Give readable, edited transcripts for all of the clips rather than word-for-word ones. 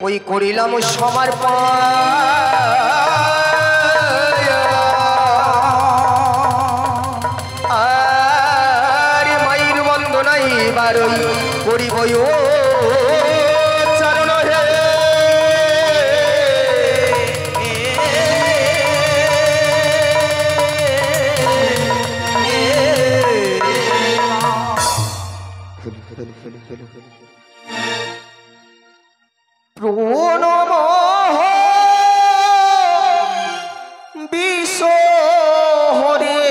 ওই করিলাম সমর্পণ আর মায়ের বন্দনাই বারই করিব চরণ হে প্রণব বিশ্ব হরে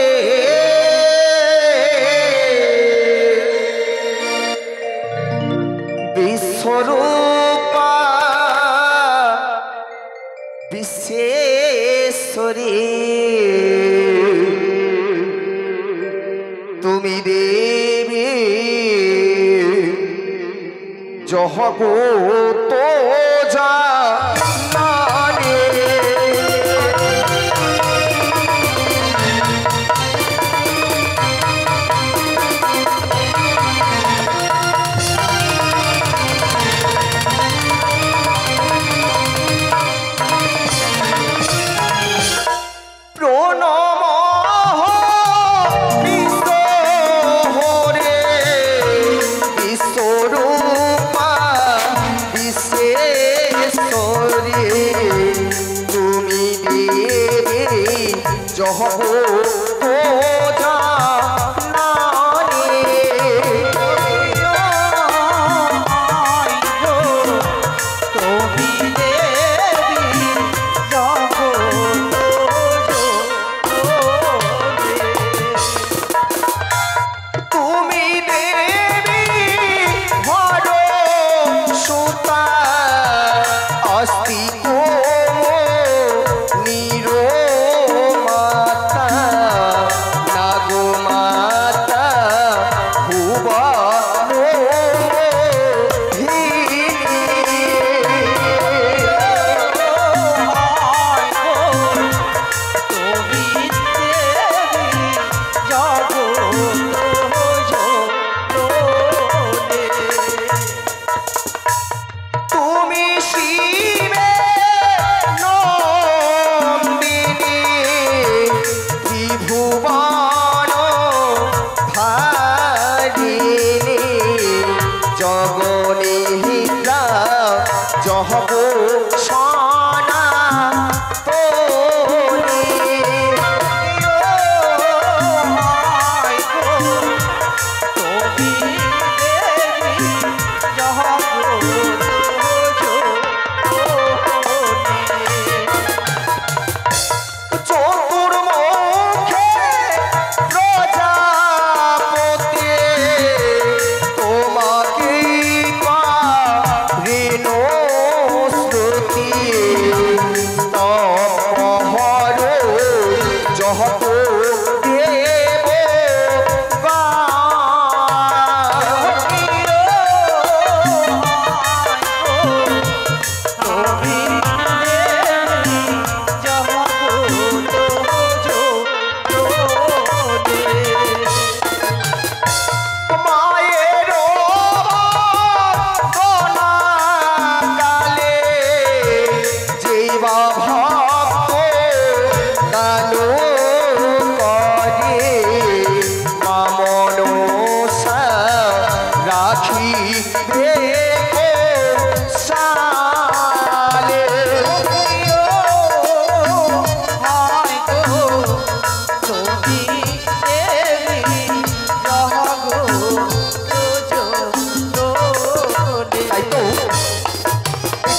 বিশ্বরূপা বিশ্বেশ্বরী তুমি দেবী জগত জানে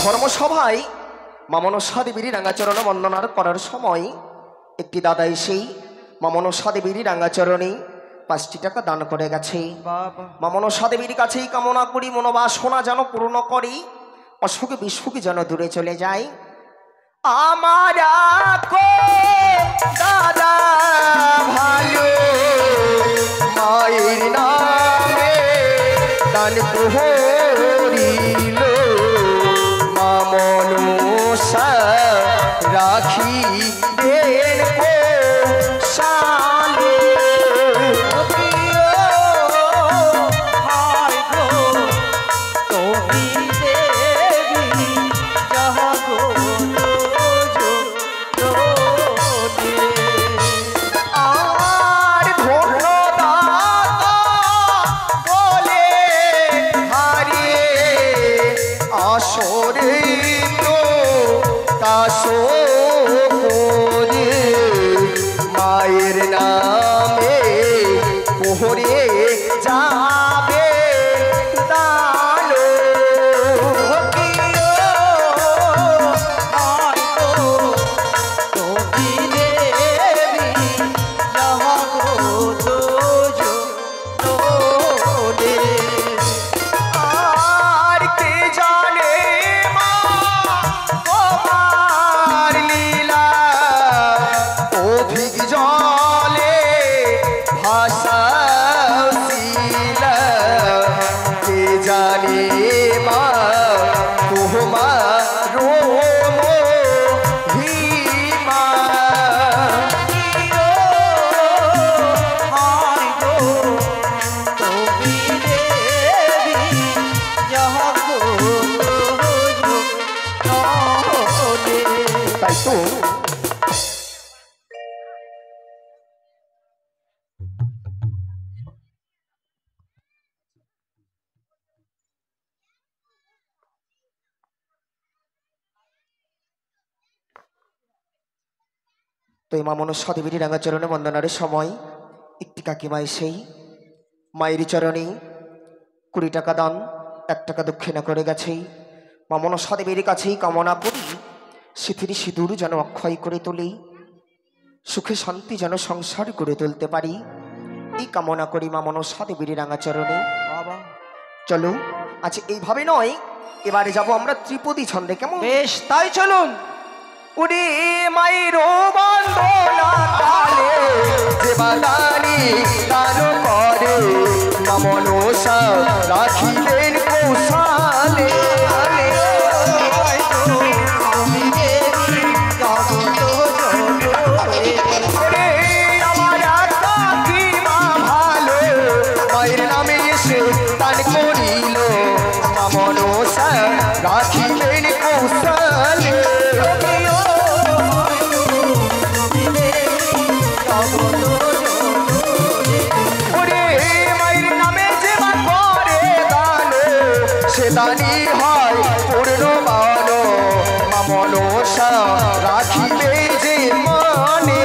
ধর্মসভায় মা মনসা দেবীর রাঙ্গাচরণ বন্দনার করার সময় একটি দাদা এসেই মা মনসা দেবীর রাঙ্গাচরণে ৫টি টাকা দান করে গেছে। মা মনসা দেবীর কাছেই কামনা করি মনোবাসনা যেন পূর্ণ করি, অসুখে বিসুখে যেন দূরে চলে যায়। আমার দাদা ভালো মায়ের নামে দান করিল, মা মনসা রাখি দেন সালে। মোরে তো কাশো করে মায়ের নামে পোহরে যাবে দানো তো মা মনসা দেবীর রাঙা চরণে বন্দনার সময় একটি কাকিমা এসেই মায়ের চরণে 20 টাকা দান 1 টাকা দক্ষিণা করে গেছেই। মা মনসা দেবীর কাছেই কামনা করি সিথির সিঁদুর যেন অক্ষয় করে তুলি, সুখে শান্তি যেন সংসার করে তুলতে পারি, এই কামনা করি মা মনসা দেবীর রাঙা চরণে। বাবা চলো আজ এইভাবে নয়, এবারে যাব আমরা ত্রিপদী ছন্দে, কেমন? বেশ, তাই চলুন। উড়ে মায়ের বন্দনা কালে যে বাদানি দান করে মা মনসা রাখিলেন কৌশলে। আমার কাকিমা ভালো মায়ের নামে এসে দান করিল মা মনসা রাখিলেন কৌশলে। দানি হয় পূর্ণমান মা মনসা রাখিবে যে মনে।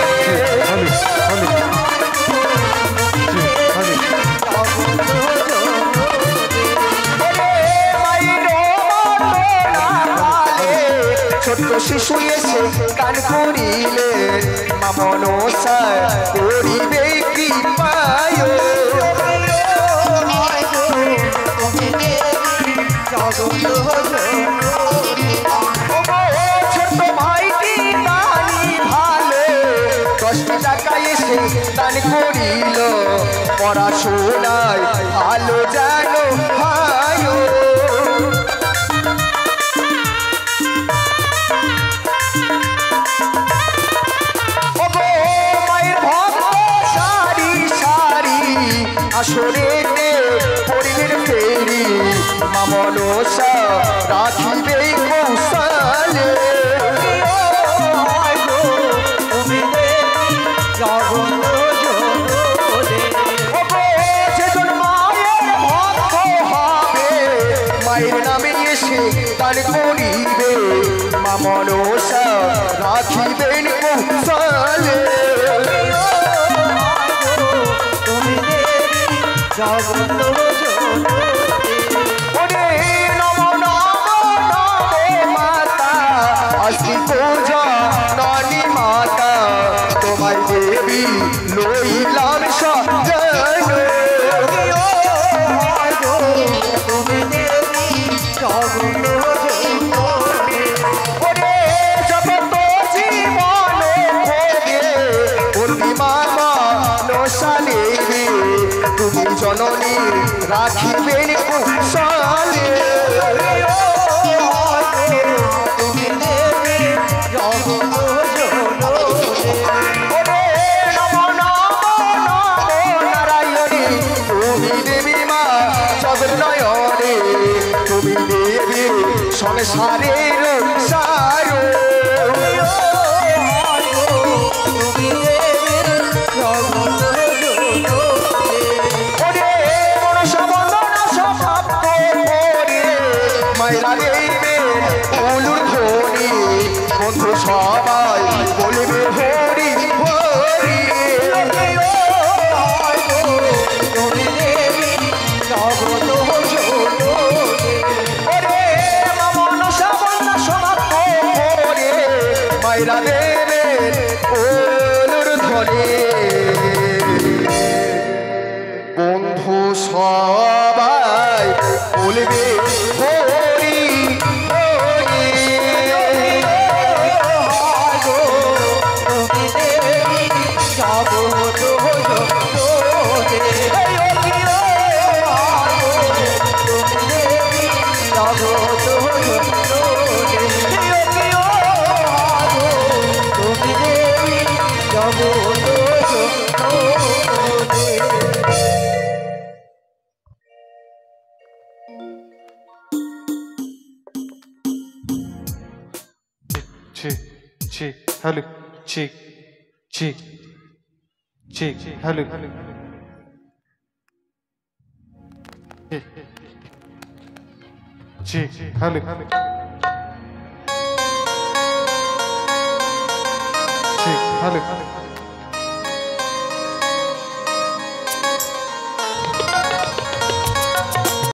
ছোট্ট শিশু এসে গান করিলে মা মনসা করিবে কৃপায়। ছোট ভাইটি দানি ভালো 10 টাকা এসে দান করিল পড়াশোনায় ভালো যেন হয়। মায়ের ভক্ত সারি সারি আসরেতে পড়িলেন ফেরি মা মনসা রাখিবে কৌশলে। যেজন মায়ের ভক্ত হবে মায়ের নামে এসে দান করিবে মা মনসা রাখিবেন কৌশলে। পূজা নানি মাতা তোমায় দেবী লইলাম সাজানো। জগত জীবন পূর্ণিমা মনসা দেবী তুমি জননী রাখিবেন কৌশলে। তুমি দেবী সংসারের সারো। মায়েরা দেবে বন্ধু সবাই বলবে হরি হরি মাইরা দেবেন ওলুর ধরে বন্ধু সবাই বলবে Hari Check, check, hello, check, check, check, hello, check, hello, check, hello.